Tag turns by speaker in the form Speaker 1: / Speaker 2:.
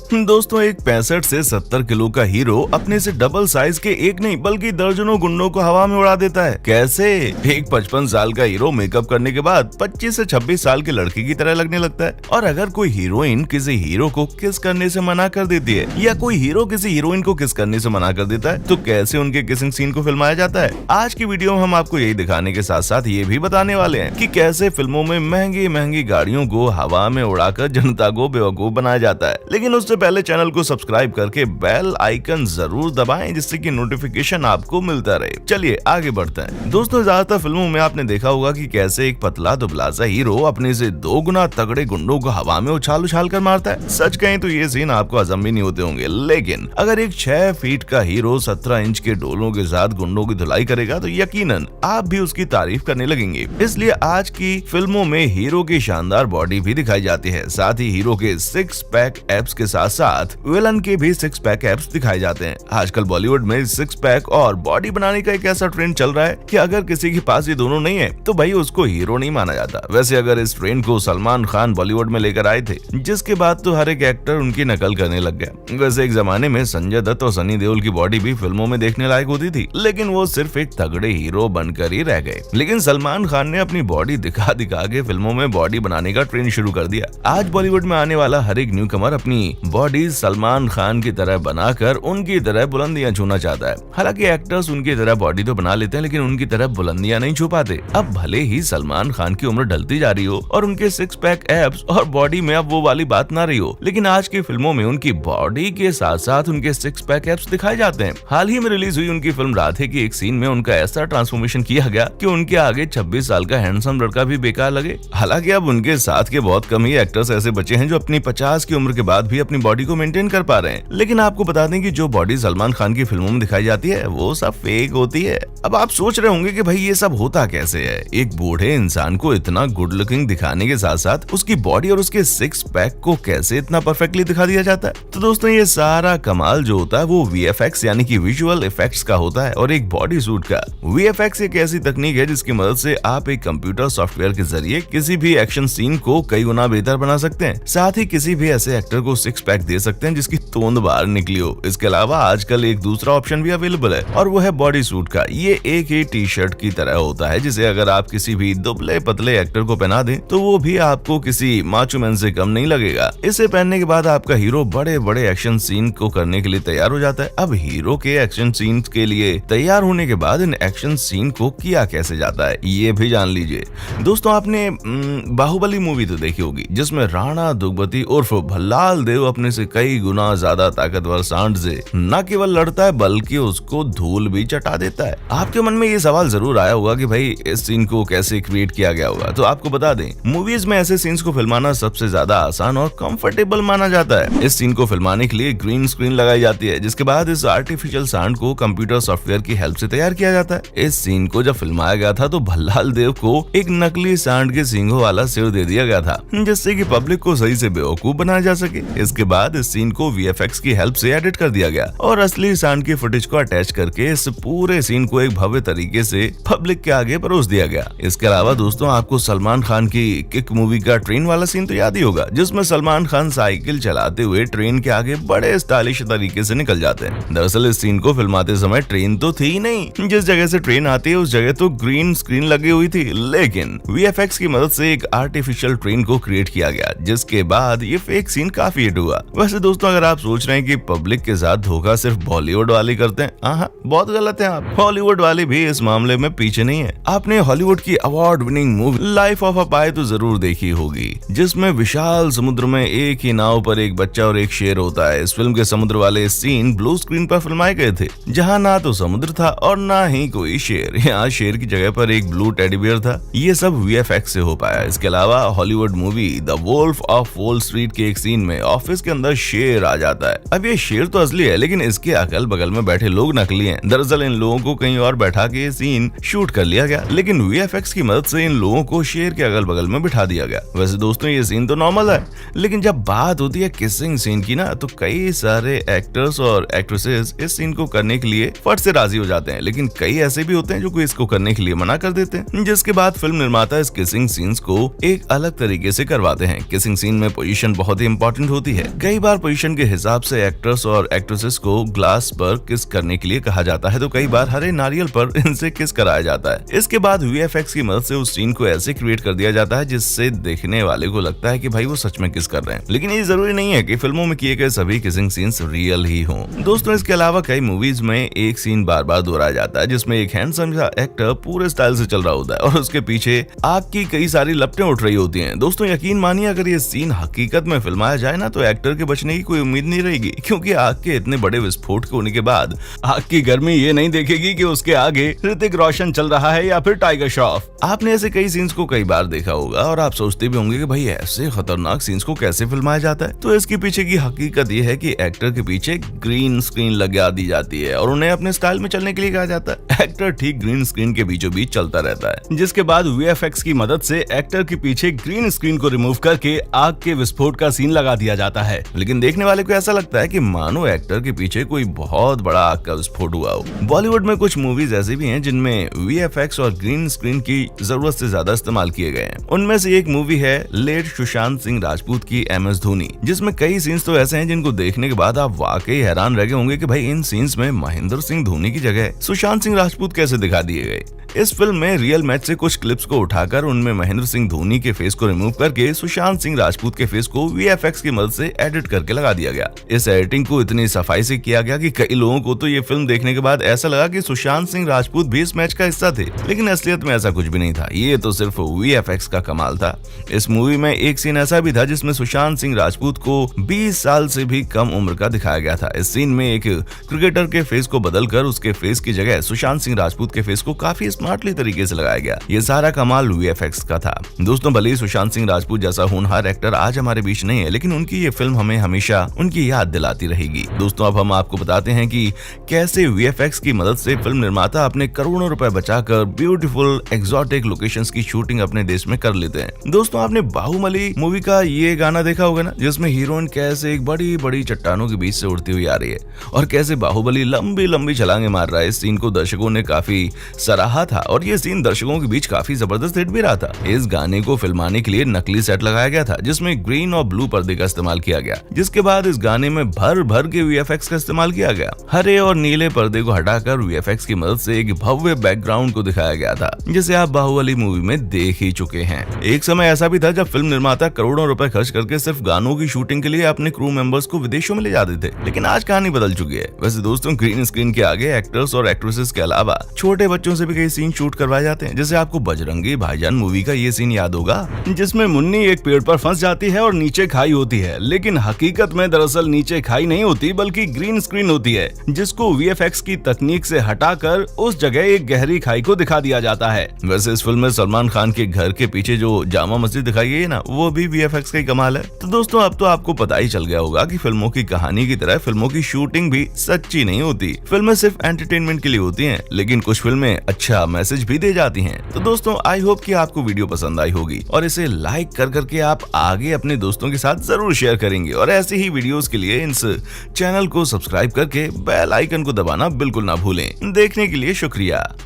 Speaker 1: दोस्तों, एक 65 से 70 किलो का हीरो अपने से डबल साइज के एक नहीं बल्कि दर्जनों गुंडों को हवा में उड़ा देता है। कैसे? एक 55 साल का हीरो मेकअप करने के बाद 25 से 26 साल की लड़की की तरह लगने लगता है। और अगर कोई हीरोइन किसी हीरो को किस करने से मना कर देती है या कोई हीरो किसी हीरोइन को किस करने से मना कर देता है, तो कैसे उनके किसिंग सीन को फिल्माया जाता है। आज की वीडियो में हम आपको यही दिखाने के साथ साथ ये भी बताने वाले हैं कि कैसे फिल्मों में महंगी महंगी गाड़ियों को हवा में उड़ाकर जनता को बेवकूफ बनाया जाता है। लेकिन उससे पहले चैनल को सब्सक्राइब करके बेल आइकन जरूर दबाएं, जिससे कि नोटिफिकेशन आपको मिलता रहे। चलिए आगे बढ़ते हैं। दोस्तों, ज्यादातर फिल्मों में आपने देखा होगा कि कैसे एक पतला दुबला सा हीरो अपने से 2 गुना तगड़े गुंडों को हवा में उछाल उछाल कर मारता है। सच कहें तो ये सीन आपको हजम भी नहीं होते होंगे, लेकिन अगर एक 6 फीट का हीरो 17 इंच के डोलों के साथ गुंडों की धुलाई करेगा तो यकीनन आप भी उसकी तारीफ करने लगेंगे। इसलिए आज की फिल्मों में हीरो की शानदार बॉडी भी दिखाई जाती है, साथ ही हीरो के 6 पैक एब्स के साथ साथ विलन के भी 6 पैक एब्स दिखाए जाते हैं। आजकल बॉलीवुड में 6 पैक और बॉडी बनाने का एक ऐसा ट्रेंड चल रहा है कि अगर किसी के पास ये दोनों नहीं है तो भाई उसको हीरो नहीं माना जाता। वैसे अगर इस ट्रेंड को सलमान खान बॉलीवुड में लेकर आए थे, जिसके बाद तो हर एक एक्टर उनकी नकल करने लग गया। वैसे एक जमाने में संजय दत्त और सनी देओल की बॉडी भी फिल्मों में देखने लायक होती थी, लेकिन वो सिर्फ एक तगड़े हीरो बनकर ही रह गए। लेकिन सलमान खान ने अपनी बॉडी दिखा दिखा के फिल्मों में बॉडी बनाने का ट्रेंड शुरू कर दिया। आज बॉलीवुड में आने वाला हर एक न्यूकमर अपनी बॉडी सलमान खान की तरह बनाकर उनकी तरह बुलंदियां छूना चाहता है। हालांकि एक्टर्स उनकी तरह बॉडी तो बना लेते हैं, लेकिन उनकी तरह बुलंदियां नहीं छू पाते। अब भले ही सलमान खान की उम्र ढलती जा रही हो और उनके 6 पैक एब्स और बॉडी में अब वो वाली बात ना रही हो, लेकिन आज की फिल्मों में उनकी बॉडी के साथ साथ उनके 6 पैक एब्स दिखाए जाते हैं। हाल ही में रिलीज हुई उनकी फिल्म राधे की एक सीन में उनका ऐसा ट्रांसफॉर्मेशन किया गया कि उनके आगे 26 साल का हैंडसम लड़का भी बेकार लगे। हालांकि अब उनके साथ के बहुत कम ही एक्टर्स ऐसे बचे हैं जो अपनी 50 की उम्र के बाद भी अपनी बॉडी को मेंटेन कर पा रहे हैं। लेकिन आपको बता दें कि जो बॉडी सलमान खान की फिल्मों में दिखाई जाती है वो सब फेक होती है। अब आप सोच रहे होंगे कि भाई ये सब होता कैसे है। एक बूढ़े इंसान को इतना गुड लुकिंग दिखाने के साथ साथ उसकी बॉडी और उसके 6 पैक को कैसे इतना परफेक्टली दिखा दिया जाता है। तो दोस्तों, ये सारा कमाल जो होता है वो VFX यानी कि विजुअल इफेक्ट्स का होता है और एक बॉडी सूट का। VFX एक ऐसी तकनीक है जिसकी मदद से आप एक कंप्यूटर सॉफ्टवेयर के जरिए किसी भी एक्शन सीन को कई गुना बेहतर बना सकते हैं। साथ ही किसी भी ऐसे एक्टर को 6 पैक दे सकते हैं जिसकी तोंद बाहर निकली हो। इसके अलावा आजकल एक दूसरा ऑप्शन भी अवेलेबल है और वो है बॉडी सूट का। ये एक ही टी शर्ट की तरह होता है, जिसे अगर आप किसी भी दुबले पतले एक्टर को पहना दें तो वो भी आपको किसी माचो मैन से कम नहीं लगेगा। इसे पहनने के बाद आपका हीरो बड़े बड़े एक्शन सीन को करने के लिए तैयार हो जाता है। अब हीरो के एक्शन सीन के लिए तैयार होने के बाद इन एक्शन सीन को किया कैसे जाता है ये भी जान लीजिए। दोस्तों, आपने बाहुबली मूवी तो देखी होगी, जिसमें राणा दुग्गती उर्फ भल्लाल देव अपने से कई गुना ज्यादा ताकतवर सांड से न केवल लड़ता है बल्कि उसको धूल भी चटा देता है। आपके मन में ये सवाल जरूर आया होगा कि भाई इस सीन को कैसे क्रिएट किया गया होगा। तो आपको बता दें, मूवीज में ऐसे सीन्स को फिल्माना सबसे ज्यादा आसान और कंफर्टेबल माना जाता है। इस सीन को फिल्माने के लिए ग्रीन स्क्रीन लगाई जाती है, जिसके बाद इस आर्टिफिशियल सांड को कंप्यूटर सॉफ्टवेयर की हेल्प से तैयार किया जाता है। इस सीन को जब फिल्माया गया था तो भल्लाल देव को एक नकली सांड के सींगों वाला सिर दे दिया गया था, जिससे कि पब्लिक को सही से बेवकूफ बनाया जा सके। इसके बाद इस सीन को VFX की हेल्प से एडिट कर दिया गया और असली सांड की फुटेज को अटैच करके इस पूरे सीन को एक भव्य तरीके से पब्लिक के आगे परोस दिया गया। इसके अलावा दोस्तों, आपको सलमान खान की किक मूवी का ट्रेन वाला सीन तो याद ही होगा, जिसमें सलमान खान साइकिल चलाते हुए ट्रेन के आगे बड़े स्टाइलिश तरीके से निकल जाते हैं। दरअसल इस सीन को फिल्माते समय ट्रेन तो थी ही नहीं, जिस जगह से ट्रेन आती है उस जगह तो ग्रीन स्क्रीन लगी हुई थी, लेकिन VFX की मदद से एक आर्टिफिशियल ट्रेन को क्रिएट किया गया, जिसके बाद ये फेक सीन काफी हिट हुआ। वैसे दोस्तों, अगर आप सोच रहे हैं कि पब्लिक के साथ धोखा सिर्फ बॉलीवुड वाले करते हैं, बहुत गलत है आप। हॉलीवुड वाले भी इस मामले में पीछे नहीं है। आपने हॉलीवुड की award winning movie Life of a Pi तो जरूर देखी होगी, जिसमें विशाल समुद्र में एक ही नाव पर एक बच्चा और एक शेर होता है। इस फिल्म के समुद्र वाले सीन ब्लू स्क्रीन पर फिल्माए गए थे, जहां ना तो समुद्र था और ना ही कोई शेर। यहाँ शेर की जगह पर एक ब्लू टेडी बियर था। ये सब VFX से हो पाया। इसके अलावा Hollywood movie the Wolff of wall street के एक सीन में ऑफिस के अंदर शेर आ जाता है। अब ये शेर तो असली है, लेकिन इसके अगल बगल में बैठे लोग नकली हैं। दरअसल इन लोगों को कहीं और बैठा के ये सीन शूट कर लिया गया, लेकिन वीएफएक्स की मदद से इन लोगों को शेर के अगल बगल में बिठा दिया गया। वैसे दोस्तों ये सीन तो नॉर्मल है, लेकिन जब बात होती है किसिंग सीन की ना, तो कई सारे एक्टर्स और एक्ट्रेसेस इस सीन को करने के लिए फट से राजी हो जाते हैं, लेकिन कई ऐसे भी होते हैं जो इसको करने के लिए मना कर देते हैं, जिसके बाद फिल्म निर्माता इस किसिंग सीन्स को एक अलग तरीके से करवाते हैं। किसिंग सीन में पोजीशन बहुत ही इंपॉर्टेंट होती है। कई बार पोजीशन के हिसाब से एक्टर्स और एक्ट्रेसेस को ग्लास पर किस करने के लिए कहा जाता है, तो कई बार हरे नारियल पर इनसे किस कराया जाता है। इसके बाद वीएफएक्स की मदद से उस सीन को ऐसे क्रिएट कर दिया जाता है जिससे देखने वाले को लगता है कि भाई वो सच में किस कर रहे हैं। लेकिन ये जरूरी नहीं है कि फिल्मों में किए गए सभी किसिंग सीन्स रियल ही हों। दोस्तों इसके अलावा कई मूवीज में एक सीन बार बार दोहराया जाता है, जिसमें एक हैंडसम सा एक्टर पूरे स्टाइल से चल रहा होता है और उसके पीछे आग की कई सारी लपटें उठ रही होती हैं। दोस्तों यकीन मानिए, अगर ये सीन हकीकत में फिल्माया जाए ना, तो एक्टर के बचने की कोई उम्मीद नहीं रहेगी, क्योंकि आग के इतने बड़े विस्फोट के होने के बाद आग की गर्मी ये नहीं देखेगी कि उसके आगे ऋतिक रोशन चल रहा है या फिर टाइगर श्रॉफ। आपने ऐसे कई सीन्स को कई बार देखा होगा और आप सोचते भी होंगे कि भाई ऐसे खतरनाक सीन्स को कैसे फिल्माया जाता है। तो इसके पीछे की हकीकत ये है कि एक्टर के पीछे ग्रीन स्क्रीन लगा दी जाती है और उन्हें अपने स्टाइल में चलने के लिए कहा जाता है। एक्टर ठीक ग्रीन स्क्रीन के बीचों बीच चलता रहता है, जिसके बाद वीएफएक्स की मदद से एक्टर के पीछे ग्रीन स्क्रीन को रिमूव करके आग के विस्फोट का सीन लगा दिया जाता है। लेकिन देखने वाले को ऐसा लगता है कि मानो एक्टर के पीछे कोई बहुत बड़ा आग का विस्फोट हुआ हो। बॉलीवुड में कुछ मूवीज ऐसी भी हैं जिनमें वीएफएक्स और ग्रीन स्क्रीन की जरूरत से ज्यादा इस्तेमाल किए गए हैं। उनमें से एक मूवी है लेट सुशांत सिंह राजपूत की MS धोनी, जिसमें कई सीन्स तो ऐसे हैं जिनको देखने के बाद आप वाकई हैरान रह गए होंगे कि भाई इन सीन्स में महेंद्र सिंह धोनी की जगह सुशांत सिंह राजपूत कैसे दिखा दिए गए। इस फिल्म में रियल मैच से कुछ क्लिप्स को उठाकर उनमें महेंद्र सिंह धोनी के फेस को रिमूव करके सुशांत सिंह राजपूत के फेस को वीएफएक्स की मदद से एडिट करके लगा दिया गया। इस एडिटिंग को इतनी सफाई से किया गया कि कई लोगों को तो ये फिल्म देखने के बाद ऐसा लगा कि सुशांत सिंह राजपूत भी इस मैच का हिस्सा थे, लेकिन असलियत में ऐसा कुछ भी नहीं था। ये तो सिर्फ वीएफएक्स का कमाल था। इस मूवी में एक सीन ऐसा भी था जिसमें सुशांत सिंह राजपूत को 20 साल से भी कम उम्र का दिखाया गया था। इस सीन में एक क्रिकेटर के फेस को बदलकर उसके फेस की जगह सुशांत सिंह राजपूत के फेस को काफी स्मार्टली तरीके से लगाया गया। ये सारा कमाल वीएफएक्स का था। दोस्तों भले ही सुशांत सिंह राजपूत जैसा होनहार एक्टर आज हमारे बीच नहीं है, लेकिन उनकी ये फिल्म हमें हमेशा उनकी याद दिलाती रहेगी। दोस्तों अब हम आपको बताते हैं कि कैसे वीएफएक्स की मदद से फिल्म निर्माता अपने करोड़ों रुपए बचाकर ब्यूटीफुल एक्सोटिक लोकेशंस की शूटिंग अपने देश में कर लेते हैं। दोस्तों आपने बाहुबली मूवी का ये गाना देखा होगा ना, जिसमें हीरोइन कैसे एक बड़ी बड़ी चट्टानों के बीच से उड़ती हुई आ रही है और कैसे बाहुबली लंबी लंबी छलांगे मार रहा है। इस सीन को दर्शकों ने काफी सराहा था और ये सीन दर्शकों के बीच काफी जबरदस्त हिट भी रहा था। इस गाने को फिल्माने के लिए नकली सेट लगाया गया था, जिसमें ग्रीन और ब्लू पर्दे का इस्तेमाल किया गया, जिसके बाद इस गाने में भर भर के वीएफएक्स का इस्तेमाल किया गया। हरे और नीले पर्दे को हटाकर वीएफएक्स की मदद से एक भव्य बैकग्राउंड को दिखाया गया था, जिसे आप बाहुबली मूवी में देख ही चुके हैं। एक समय ऐसा भी था जब फिल्म निर्माता करोड़ों रुपए खर्च करके सिर्फ गानों की शूटिंग के लिए अपने क्रू मेंबर्स को विदेशों में ले जाते थे, लेकिन आज कहानी बदल चुकी है। वैसे दोस्तों ग्रीन स्क्रीन के आगे एक्टर्स और एक्ट्रेसेस के अलावा छोटे बच्चों से भी कई सीन शूट करवाए जाते हैं। जैसे आपको बजरंगी भाईजान मूवी का ये सीन याद होगा, जिसमें मुन्नी एक पेड़ पर फंस जाती है और नीचे खाई होती है, लेकिन हकीकत में दरअसल नीचे खाई नहीं होती बल्कि ग्रीन स्क्रीन होती है, जिसको वीएफएक्स की तकनीक से हटाकर उस जगह एक गहरी खाई को दिखा दिया जाता है। वैसे इस फिल्म में सलमान खान के घर के पीछे जो जामा मस्जिद दिखाई गई है ना, वो भी वीएफएक्स का ही कमाल है। तो दोस्तों अब तो आपको पता ही चल गया होगा कि फिल्मों की कहानी की तरह फिल्मों की शूटिंग भी सच्ची नहीं होती। फिल्में सिर्फ एंटरटेनमेंट के लिए होती हैं, लेकिन कुछ फिल्में अच्छा मैसेज भी दे जाती हैं। तो दोस्तों आई होप कि आपको वीडियो पसंद आई होगी और इसे लाइक कर करके आप आगे अपने दोस्तों के साथ जरूर शेयर करेंगे, और ऐसे ही वीडियोस के लिए इस चैनल को सब्सक्राइब करके बेल आइकन को दबाना बिल्कुल ना भूलें। देखने के लिए शुक्रिया।